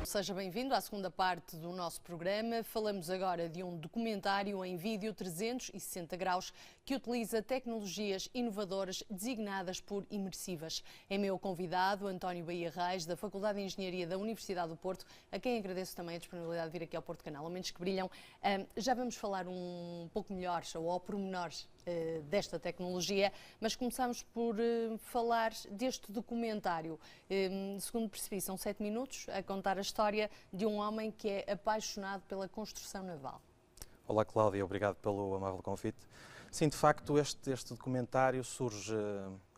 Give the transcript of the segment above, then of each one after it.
seja bem-vindo à segunda parte do nosso programa. Falamos agora de um documentário em vídeo 360 graus que utiliza tecnologias inovadoras designadas por imersivas. É meu convidado, António Bahia Reis, da Faculdade de Engenharia da Universidade do Porto, a quem agradeço também a disponibilidade de vir aqui ao Porto Canal. Ao Mentes que Brilham. Já vamos falar um pouco melhor, ou ao pormenor, desta tecnologia, mas começamos por falar deste documentário. Segundo percebi, são 7 minutos a contar a história de um homem que é apaixonado pela construção naval. Olá, Cláudia, obrigado pelo amável convite. Sim, de facto, este documentário surge,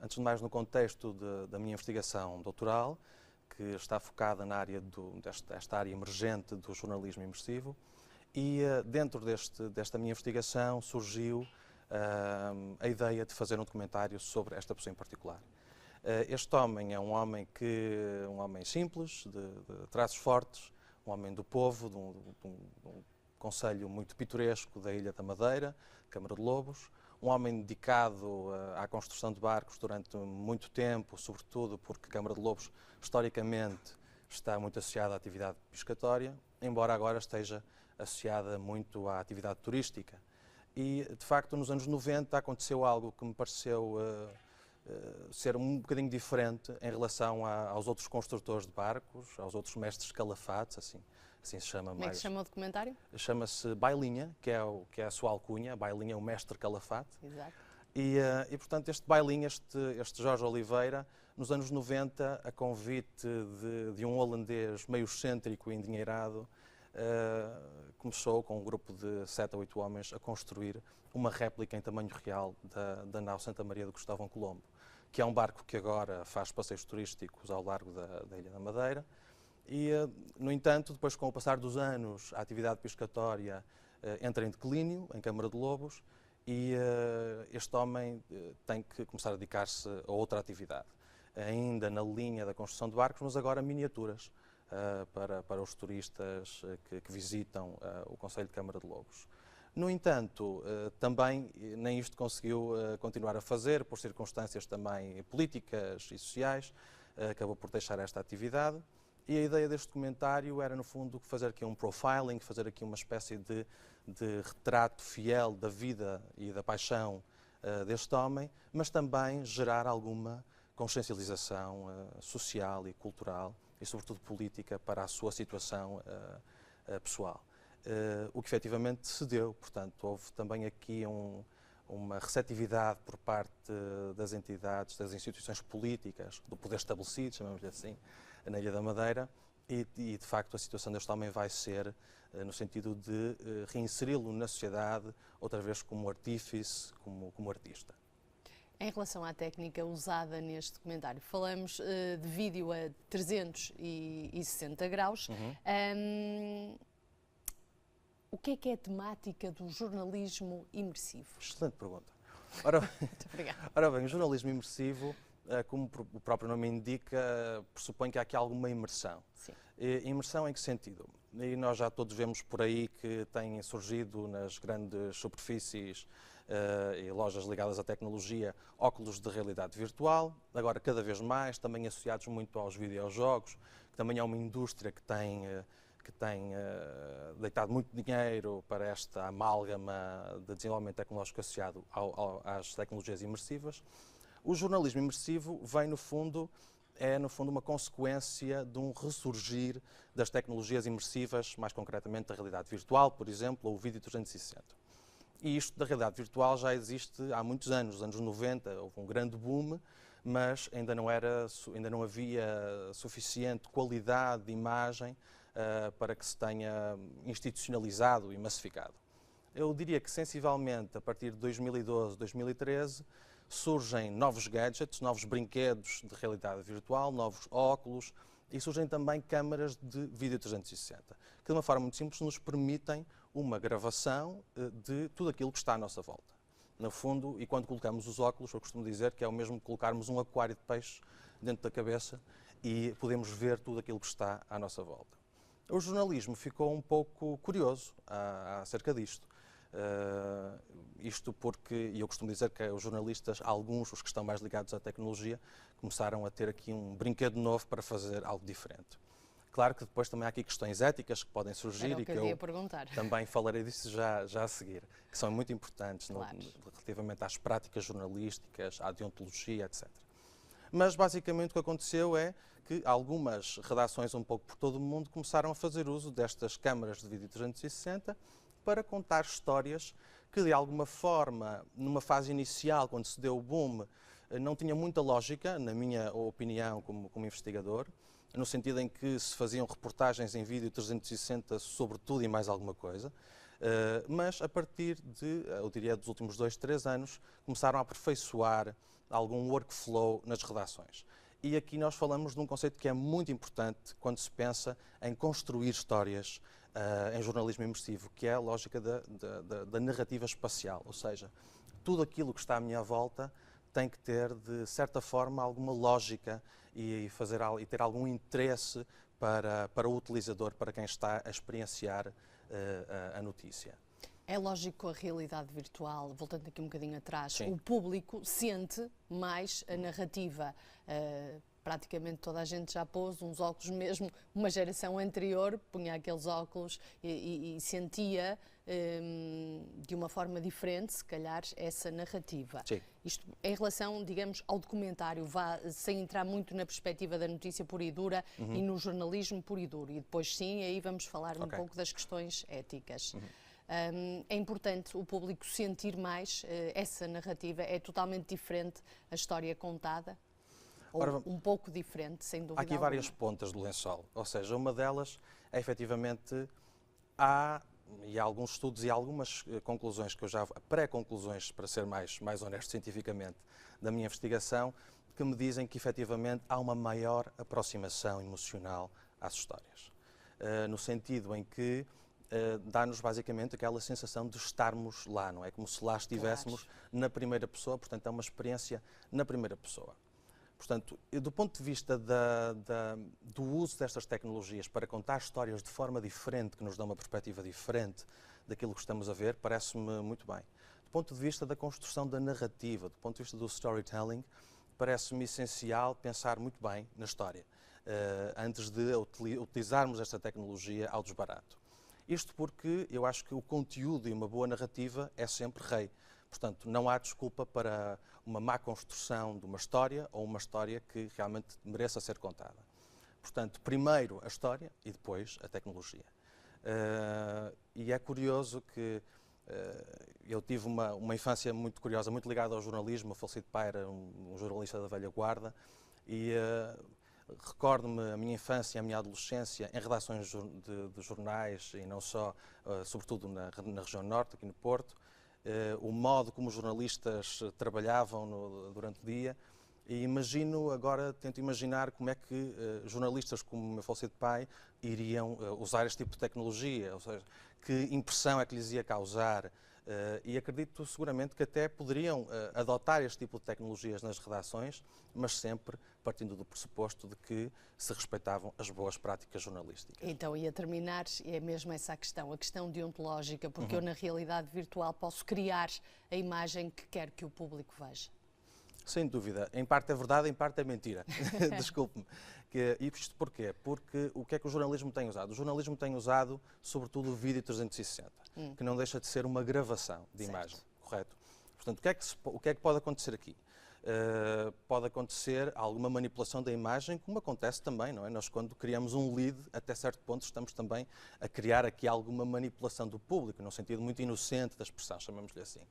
antes de mais, no contexto da minha investigação doutoral, que está focada na área desta área emergente do jornalismo imersivo, e dentro desta minha investigação surgiu a ideia de fazer um documentário sobre esta pessoa em particular. Este homem é um homem simples, de traços fortes, um homem do povo, de um concelho muito pitoresco da Ilha da Madeira, Câmara de Lobos, um homem dedicado à construção de barcos durante muito tempo, sobretudo porque Câmara de Lobos, historicamente, está muito associada à atividade pescatória, embora agora esteja associada muito à atividade turística. E, de facto, nos anos 90 aconteceu algo que me pareceu ser um bocadinho diferente em relação aos outros construtores de barcos, aos outros mestres calafates, assim se chama. Como é que se chama o documentário? Chama-se Bailinha, que é a sua alcunha. Bailinha é o mestre calafate. Exato. E portanto, este Bailinha, este Jorge Oliveira, nos anos 90, a convite de um holandês meio excêntrico e endinheirado, começou com um grupo de 7 a 8 homens a construir uma réplica em tamanho real da nau Santa Maria do Cristóvão Colombo, que é um barco que agora faz passeios turísticos ao largo da Ilha da Madeira. E, no entanto, depois, com o passar dos anos, a atividade pescatória entra em declínio em Câmara de Lobos e este homem tem que começar a dedicar-se a outra atividade, ainda na linha da construção de barcos, mas agora miniaturas, para os turistas que visitam o concelho de Câmara de Lobos. No entanto, também nem isto conseguiu continuar a fazer, por circunstâncias também políticas e sociais, acabou por deixar esta atividade. E a ideia deste documentário era, no fundo, fazer aqui um profiling, fazer aqui uma espécie de retrato fiel da vida e da paixão deste homem, mas também gerar alguma consciencialização social e cultural e, sobretudo, política para a sua situação pessoal. O que efetivamente se deu, portanto, houve também aqui uma receptividade por parte das entidades, das instituições políticas, do poder estabelecido, chamamos-lhe assim, na Ilha da Madeira, e de facto a situação deste homem vai ser no sentido de reinseri-lo na sociedade, outra vez como artífice, como artista. Em relação à técnica usada neste documentário, falamos de vídeo a 360 graus. O que é a temática do jornalismo imersivo? Excelente pergunta. Ora bem, o jornalismo imersivo, como o próprio nome indica, pressupõe que há aqui alguma imersão. Sim. Imersão em que sentido? E nós já todos vemos por aí que têm surgido nas grandes superfícies e lojas ligadas à tecnologia óculos de realidade virtual, agora cada vez mais, também associados muito aos videojogos, que também é uma indústria que tem deitado muito dinheiro para esta amálgama de desenvolvimento tecnológico associado às tecnologias imersivas. O jornalismo imersivo vem, no fundo, uma consequência de um ressurgir das tecnologias imersivas, mais concretamente da realidade virtual, por exemplo, ou o vídeo 360. E isto da realidade virtual já existe há muitos anos, nos anos 90, houve um grande boom, mas ainda não havia suficiente qualidade de imagem para que se tenha institucionalizado e massificado. Eu diria que, sensivelmente, a partir de 2012, 2013, surgem novos gadgets, novos brinquedos de realidade virtual, novos óculos e surgem também câmaras de vídeo 360, que de uma forma muito simples nos permitem uma gravação de tudo aquilo que está à nossa volta. No fundo, e quando colocamos os óculos, eu costumo dizer que é o mesmo que colocarmos um aquário de peixe dentro da cabeça e podemos ver tudo aquilo que está à nossa volta. O jornalismo ficou um pouco curioso acerca disto. Isto porque, e eu costumo dizer que os jornalistas, alguns, os que estão mais ligados à tecnologia, começaram a ter aqui um brinquedo novo para fazer algo diferente. Claro que depois também há aqui questões éticas que podem surgir e que eu também falarei disso já a seguir, que são muito importantes relativamente às práticas jornalísticas, à deontologia, etc. Mas basicamente o que aconteceu é que algumas redações um pouco por todo o mundo começaram a fazer uso destas câmaras de vídeo 360 para contar histórias que de alguma forma, numa fase inicial, quando se deu o boom, não tinha muita lógica, na minha opinião como investigador, no sentido em que se faziam reportagens em vídeo 360 sobre tudo e mais alguma coisa, mas a partir eu diria, dos últimos 2, 3 anos, começaram a aperfeiçoar algum workflow nas redações. E aqui nós falamos de um conceito que é muito importante quando se pensa em construir histórias em jornalismo imersivo, que é a lógica da narrativa espacial, ou seja, tudo aquilo que está à minha volta tem que ter, de certa forma, alguma lógica e ter algum interesse para o utilizador, para quem está a experienciar a notícia. É lógico, a realidade virtual, voltando aqui um bocadinho atrás, Sim. O público sente mais a narrativa. Praticamente toda a gente já pôs uns óculos mesmo, uma geração anterior punha aqueles óculos e sentia de uma forma diferente, se calhar, essa narrativa. Sim. Isto em relação, digamos, ao documentário, sem entrar muito na perspectiva da notícia pura e dura e no jornalismo puro e duro. E depois sim, aí vamos falar um pouco das questões éticas. É importante o público sentir mais essa narrativa, é totalmente diferente a história contada? Ou um pouco diferente, sem dúvida. Há aqui várias pontas do lençol, ou seja, uma delas é efetivamente há alguns estudos e algumas conclusões que eu pré-conclusões, para ser mais honesto cientificamente, da minha investigação, que me dizem que efetivamente há uma maior aproximação emocional às histórias. No sentido em que dá-nos basicamente aquela sensação de estarmos lá, não é? Como se lá estivéssemos na primeira pessoa, portanto é uma experiência na primeira pessoa. Portanto, do ponto de vista do uso destas tecnologias para contar histórias de forma diferente, que nos dão uma perspectiva diferente daquilo que estamos a ver, parece-me muito bem. Do ponto de vista da construção da narrativa, do ponto de vista do storytelling, parece-me essencial pensar muito bem na história, antes de utilizarmos esta tecnologia ao desbarato. Isto porque eu acho que o conteúdo e uma boa narrativa é sempre rei. Portanto, não há desculpa para uma má construção de uma história ou uma história que realmente mereça ser contada. Portanto, primeiro a história e depois a tecnologia. E é curioso que eu tive uma infância muito curiosa, muito ligada ao jornalismo. O falecido pai era um jornalista da velha guarda e recordo-me a minha infância e a minha adolescência em redações de jornais e não só, sobretudo na região norte, aqui no Porto, o modo como os jornalistas trabalhavam durante o dia, e tento imaginar como é que jornalistas como o meu falecido pai iriam usar este tipo de tecnologia, ou seja, que impressão é que lhes ia causar, e acredito seguramente que até poderiam adotar este tipo de tecnologias nas redações, mas sempre partindo do pressuposto de que se respeitavam as boas práticas jornalísticas. Então, e a terminar, é mesmo essa a questão deontológica, porque eu na realidade virtual posso criar a imagem que quero que o público veja. Sem dúvida. Em parte é verdade, em parte é mentira. Desculpe-me. E isto porquê? Porque o que é que o jornalismo tem usado? O jornalismo tem usado, sobretudo, o vídeo 360, que não deixa de ser uma gravação de imagem, correto? Portanto, o que é que pode acontecer aqui? Pode acontecer alguma manipulação da imagem, como acontece também, não é? Nós, quando criamos um lead, até certo ponto, estamos também a criar aqui alguma manipulação do público, num sentido muito inocente da expressão, chamamos-lhe assim.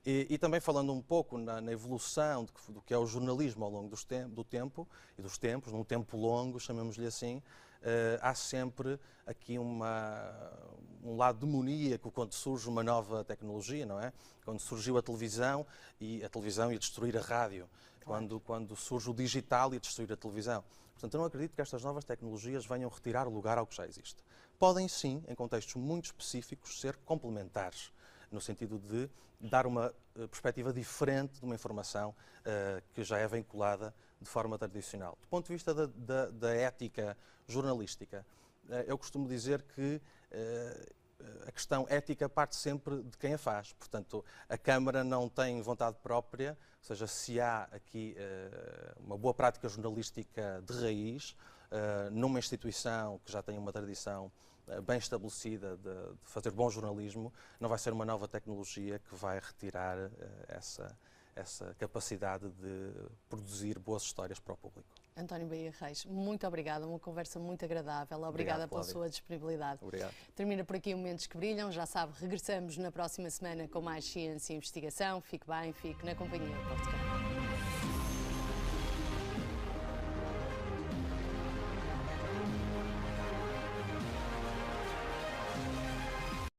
E também falando um pouco na evolução do que é o jornalismo ao longo do tempo e dos tempos, num tempo longo, chamamos-lhe assim, há sempre aqui um lado demoníaco quando surge uma nova tecnologia, não é? Quando surgiu a televisão ia destruir a rádio, quando surge o digital ia destruir a televisão. Portanto, eu não acredito que estas novas tecnologias venham retirar o lugar ao que já existe. Podem sim, em contextos muito específicos, ser complementares, no sentido de dar uma perspectiva diferente de uma informação que já é vinculada de forma tradicional. Do ponto de vista da ética jornalística, eu costumo dizer que a questão ética parte sempre de quem a faz. Portanto, a Câmara não tem vontade própria, ou seja, se há aqui uma boa prática jornalística de raiz, numa instituição que já tem uma tradição bem estabelecida de fazer bom jornalismo, não vai ser uma nova tecnologia que vai retirar essa capacidade de produzir boas histórias para o público. António Bahia Reis, muito obrigada, uma conversa muito agradável. Obrigada pela sua disponibilidade. Obrigado. Termina por aqui o Momentos que Brilham. Já sabe, regressamos na próxima semana com mais ciência e investigação. Fique bem, fique na companhia do Portugal.